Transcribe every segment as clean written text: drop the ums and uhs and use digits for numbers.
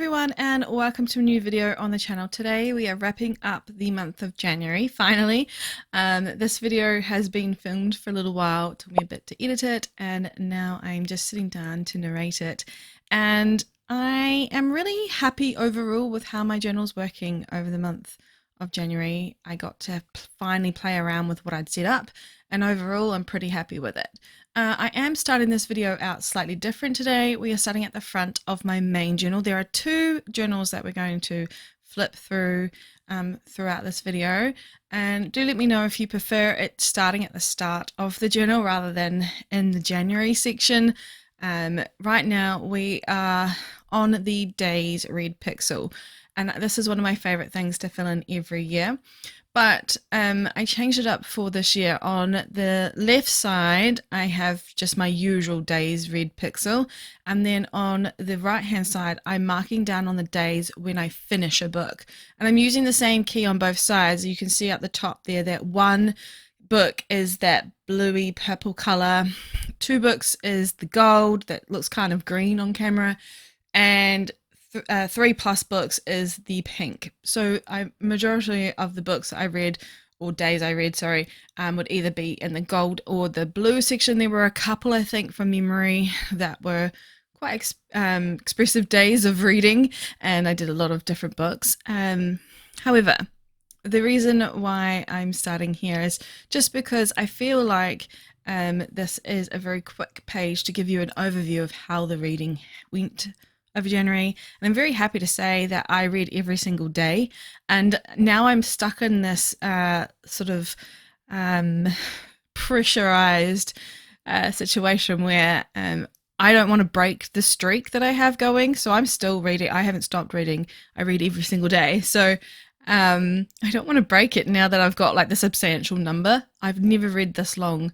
everyone, and welcome to a new video on the channel. Today we are wrapping up the month of January, finally. This video has been filmed for a little while. It took me a bit to edit it, and now I'm just sitting down to narrate it. And I am really happy overall with how my journal's working over the month of January. I got to finally play around with what I'd set up, and overall I'm pretty happy with it. I am starting this video out slightly different today. We are starting at the front of my main journal. There are two journals that we're going to flip through throughout this video, and do let me know if you prefer it starting at the start of the journal rather than in the January section. Right now we are on the days read pixel, and this is one of my favorite things to fill in every year. But I changed it up for this year. On the left side, I have just my usual days read pixel. And then on the right hand side, I'm marking down on the days when I finish a book. And I'm using the same key on both sides. You can see at the top there that one book is that bluey purple color. Two books is the gold that looks kind of green on camera. And 3+ books is the pink. So majority of the books I read, or days I read, sorry, would either be in the gold or the blue section. There were a couple, I think, from memory that were quite expressive days of reading, and I did a lot of different books. However, the reason why I'm starting here is just because I feel like this is a very quick page to give you an overview of how the reading went of January, and I'm very happy to say that I read every single day, and now I'm stuck in this sort of pressurized situation where I don't want to break the streak that I have going, so I'm still reading. I haven't stopped reading. I read every single day, so I don't want to break it now that I've got like the substantial number. I've never read this long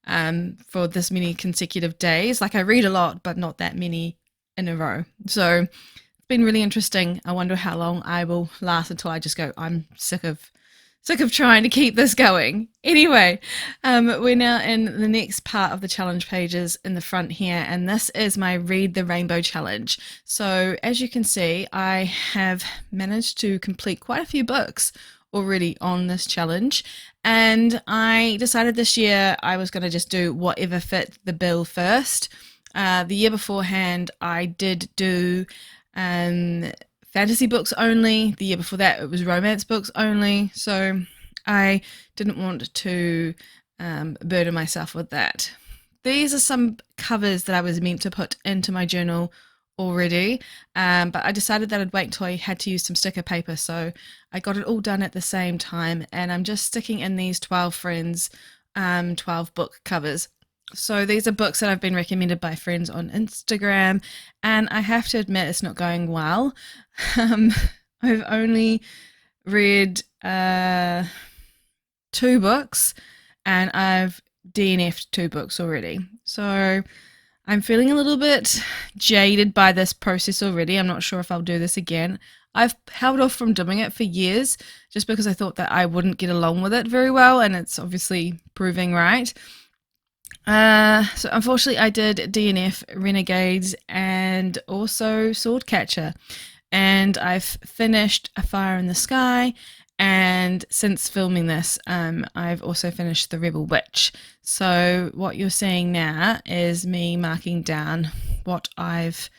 for this many consecutive days. Like, I read a lot, but not that many in a row. So it's been really interesting. I wonder how long I will last until I just go, I'm sick of trying to keep this going. Anyway, we're now in the next part of the challenge pages in the front here, and this is my Read the Rainbow challenge. So as you can see, I have managed to complete quite a few books already on this challenge, and I decided this year I was going to just do whatever fit the bill first. The year beforehand, I did do fantasy books only. The year before that, it was romance books only. So I didn't want to burden myself with that. These are some covers that I was meant to put into my journal already, but I decided that I'd wait until I had to use some sticker paper. So I got it all done at the same time, and I'm just sticking in these 12 friends, 12 book covers. So these are books that I've been recommended by friends on Instagram, and I have to admit it's not going well. I've only read 2 books, and I've DNF'd 2 books already. So I'm feeling a little bit jaded by this process already. I'm not sure if I'll do this again. I've held off from doing it for years just because I thought that I wouldn't get along with it very well, and it's obviously proving right. So unfortunately I did DNF Renegades and also Swordcatcher, and I've finished A Fire in the Sky, and since filming this I've also finished The Rebel Witch. So what you're seeing now is me marking down what I've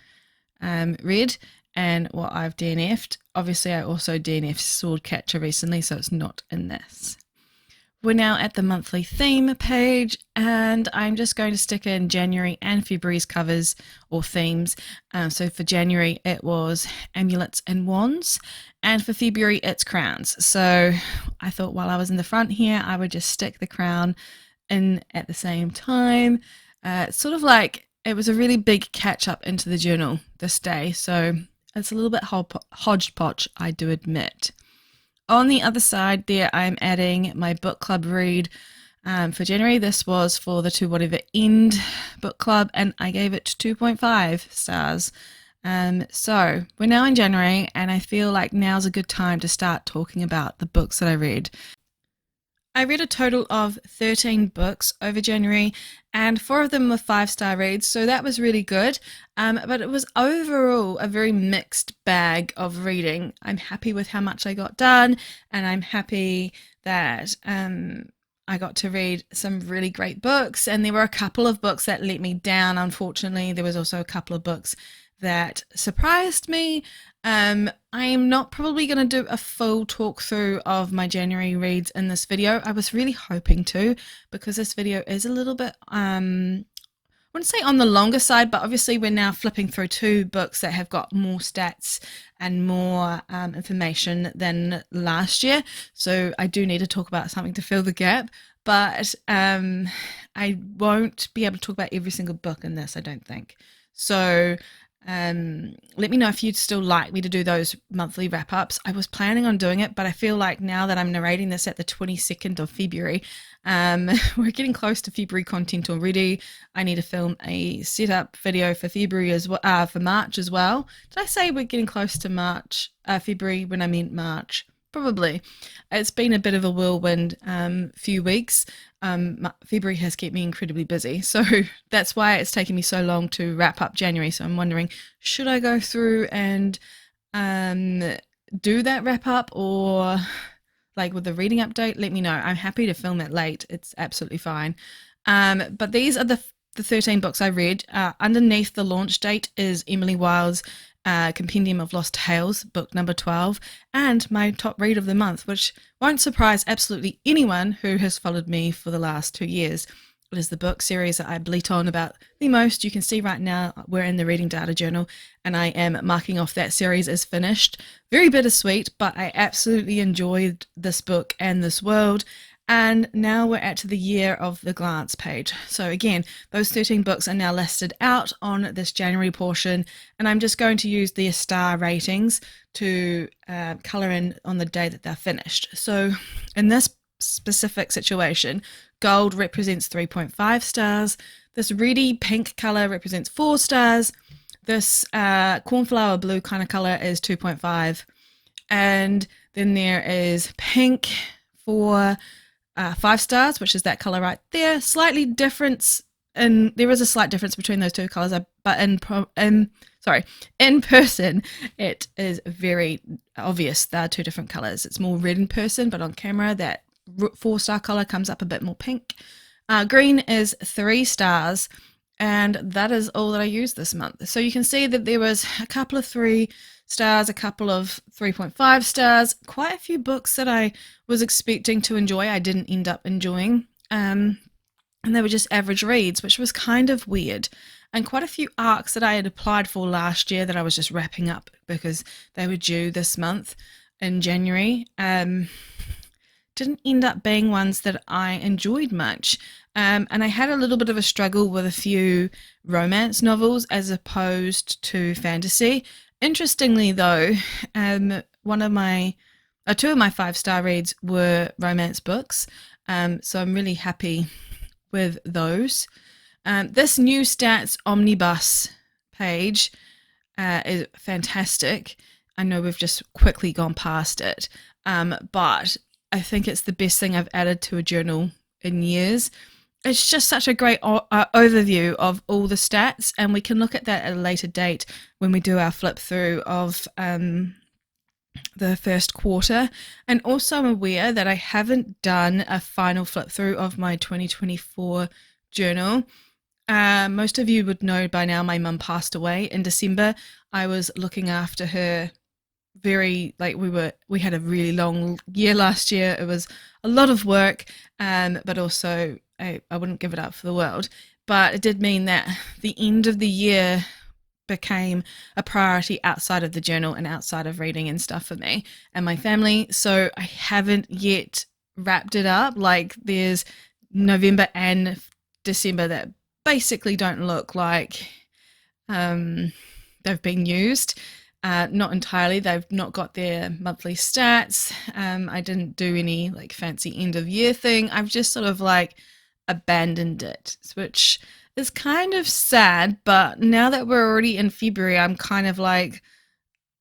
read and what I've DNF'd. Obviously I also DNF'd Swordcatcher recently, so it's not in this. We're now at the monthly theme page, and I'm just going to stick in January and February's covers or themes. So for January it was amulets and wands, and for February it's crowns. So I thought while I was in the front here I would just stick the crown in at the same time. It's sort of like it was a really big catch up into the journal this day, so it's a little bit hodgepodge, I do admit. On the other side there, I'm adding my book club read for January. This was for the To Whatever End book club, and I gave it 2.5 stars. So we're now in January, and I feel like now's a good time to start talking about the books that I read. I read a total of 13 books over January, and 4 of them were 5-star reads, so that was really good. But it was overall a very mixed bag of reading. I'm happy with how much I got done, and I'm happy that I got to read some really great books, and there were a couple of books that let me down, unfortunately. There was also a couple of books that surprised me. I'm not probably going to do a full talk through of my January reads in this video. I was really hoping to, because this video is a little bit, I wouldn't say on the longer side, but obviously we're now flipping through 2 books that have got more stats and more information than last year. So I do need to talk about something to fill the gap, but I won't be able to talk about every single book in this, I don't think. So let me know if you'd still like me to do those monthly wrap-ups. I was planning on doing it, but I feel like now that I'm narrating this at the 22nd of February, we're getting close to February content already. I need to film a setup video for February as well, for March as well. Did I say we're getting close to February when I meant March? Probably. It's been a bit of a whirlwind few weeks. February has kept me incredibly busy, so that's why it's taken me so long to wrap up January. So I'm wondering, should I go through and do that wrap up, or like with the reading update? Let me know. I'm happy to film it late. It's absolutely fine. But these are the 13 books I read. Underneath the launch date is Emily Wilde's Compendium of Lost Tales, book number 12, and my top read of the month, which won't surprise absolutely anyone who has followed me for the last 2 years. It is the book series that I bleat on about the most. You can see right now we're in the Reading Data Journal, and I am marking off that series as finished. Very bittersweet, but I absolutely enjoyed this book and this world. And now we're at the year of the glance page. So again, those 13 books are now listed out on this January portion, and I'm just going to use the star ratings to colour in on the day that they're finished. So in this specific situation, gold represents 3.5 stars. This reddy pink colour represents 4 stars. This cornflower blue kind of colour is 2.5. And then there is pink for 5 stars, which is that color right there. Slightly difference, and there is a slight difference between those 2 colors, but in person it is very obvious there are 2 different colors. It's more red in person, but on camera that 4-star color comes up a bit more pink. Green is 3 stars, and that is all that I used this month. So you can see that there was a couple of 3 stars, a couple of 3.5 stars, quite a few books that I was expecting to enjoy I didn't end up enjoying, and they were just average reads, which was kind of weird. And quite a few arcs that I had applied for last year that I was just wrapping up because they were due this month in January, didn't end up being ones that I enjoyed much. And I had a little bit of a struggle with a few romance novels as opposed to fantasy. Interestingly though, 2 of my 5-star reads were romance books, so I'm really happy with those. This new stats omnibus page is fantastic. I know we've just quickly gone past it, but I think it's the best thing I've added to a journal in years. It's just such a great overview of all the stats, and we can look at that at a later date when we do our flip through of the first quarter. And also I'm aware that I haven't done a final flip through of my 2024 journal. Most of you would know by now my mum passed away in December. I was looking after her we had a really long year last year. It was a lot of work, but also I wouldn't give it up for the world. But it did mean that the end of the year became a priority outside of the journal and outside of reading and stuff for me and my family. So I haven't yet wrapped it up. Like there's November and December that basically don't look like they've been used. Not entirely. They've not got their monthly stats. I didn't do any like fancy end of year thing. I've just sort of like abandoned it, which is kind of sad. But now that we're already in February, I'm kind of like,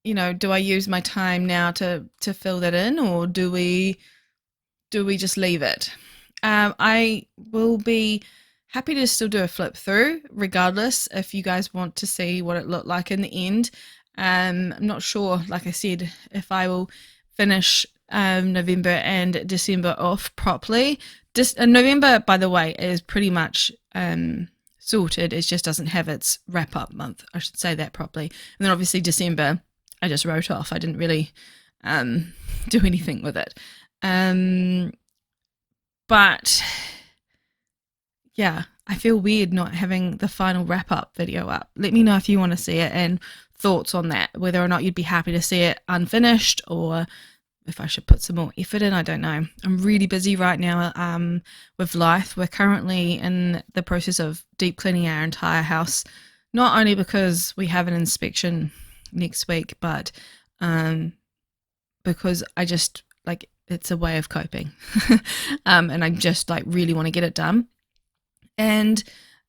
do I use my time now to fill that in, or do we do we just leave it? I will be happy to still do a flip through regardless if you guys want to see what it looked like in the end. I'm not sure, like I said, if I will finish November and December off properly. November, by the way, is pretty much sorted. It just doesn't have its wrap up month. I should say that properly. And then obviously December, I just wrote off. I didn't really do anything with it. But yeah, I feel weird not having the final wrap up video up. Let me know if you want to see it and thoughts on that, whether or not you'd be happy to see it unfinished or if I should put some more effort in. I don't know. I'm really busy right now with life. We're currently in the process of deep cleaning our entire house, not only because we have an inspection next week, but because I just like it's a way of coping and I just like really want to get it done. And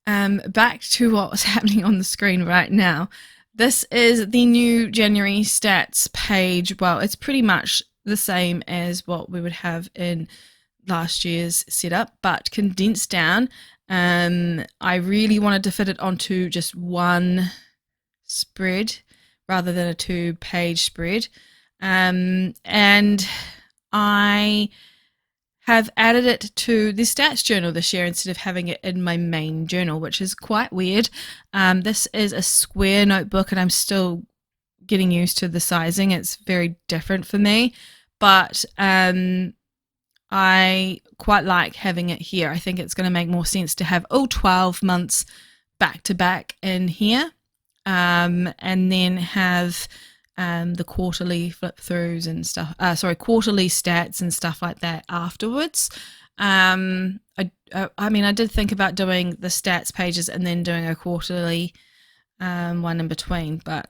back to what's happening on the screen right now. This is the new January stats page. Well, it's pretty much the same as what we would have in last year's setup, but condensed down. I really wanted to fit it onto just one spread rather than a 2-page spread. And I have added it to the stats journal this year instead of having it in my main journal, which is quite weird. This is a square notebook and I'm still getting used to the sizing. It's very different for me, but I quite like having it here. I think it's going to make more sense to have all 12 months back to back in here, and then have the quarterly flip throughs and stuff, quarterly stats and stuff like that afterwards. I mean, I did think about doing the stats pages and then doing a quarterly one in between, but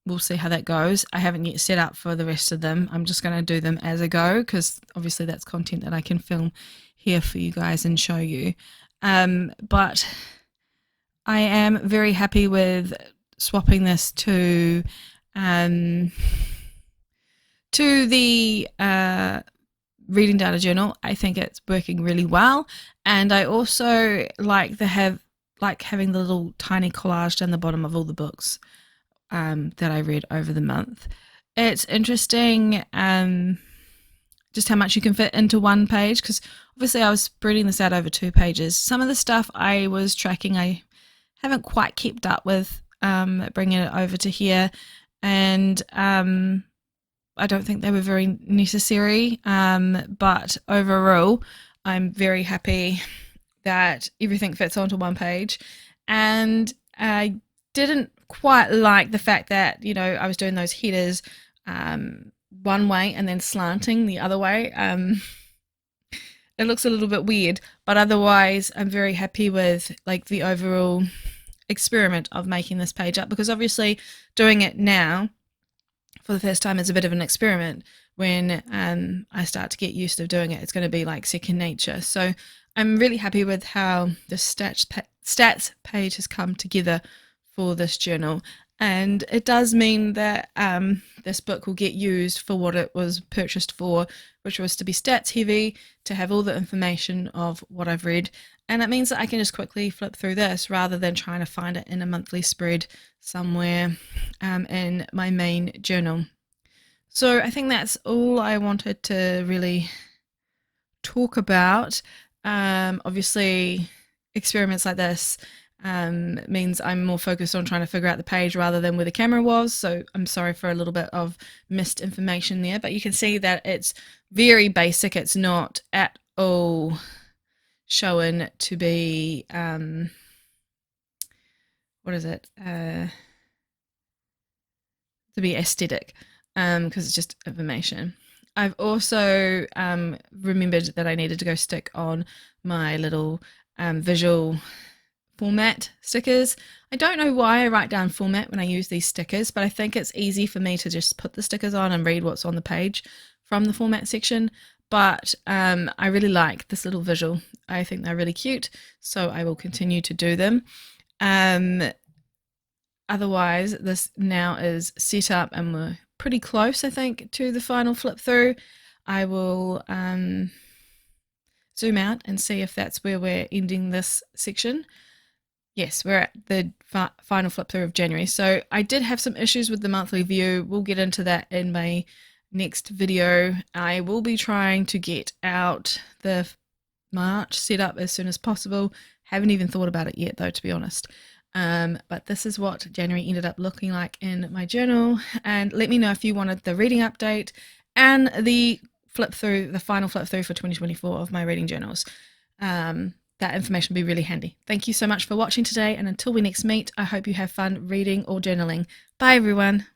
we'll see how that goes. I haven't yet set up for the rest of them. I'm just going to do them as I go because obviously that's content that I can film here for you guys and show you. But I am very happy with swapping this to the reading data journal. I think it's working really well, and I also like having the little tiny collage down the bottom of all the books that I read over the month. It's interesting just how much you can fit into one page, because obviously I was spreading this out over 2 pages. Some of the stuff I was tracking I haven't quite kept up with bringing it over to here, and I don't think they were very necessary, but overall I'm very happy that everything fits onto one page. And I didn't quite like the fact that, you know, I was doing those headers one way and then slanting the other way. It looks a little bit weird, but otherwise I'm very happy with like the overall experiment of making this page up, because obviously doing it now for the first time is a bit of an experiment. When I start to get used to doing it, it's going to be like second nature. So I'm really happy with how the stats page has come together for this journal, and it does mean that this book will get used for what it was purchased for, which was to be stats heavy, to have all the information of what I've read. And it means that I can just quickly flip through this rather than trying to find it in a monthly spread somewhere in my main journal. So I think that's all I wanted to really talk about. Obviously, experiments like this means I'm more focused on trying to figure out the page rather than where the camera was. So I'm sorry for a little bit of missed information there, but you can see that it's very basic. It's not at all shown to be to be aesthetic, because it's just information. I've also remembered that I needed to go stick on my little visual format stickers. I don't know why I write down format when I use these stickers, but I think it's easy for me to just put the stickers on and read what's on the page from the format section. But I really like this little visual. I think they're really cute, so I will continue to do them. Otherwise, this now is set up and we're pretty close, I think, to the final flip through. I will zoom out and see if that's where we're ending this section. Yes, we're at the final flip through of January. So I did have some issues with the monthly view. We'll get into that in my next video. I will be trying to get out the March setup as soon as possible. Haven't even thought about it yet though, to be honest. But this is what January ended up looking like in my journal. And let me know if you wanted the reading update and the flip through, the final flip through for 2024 of my reading journals. That information will be really handy. Thank you so much for watching today, and until we next meet, I hope you have fun reading or journaling. Bye everyone.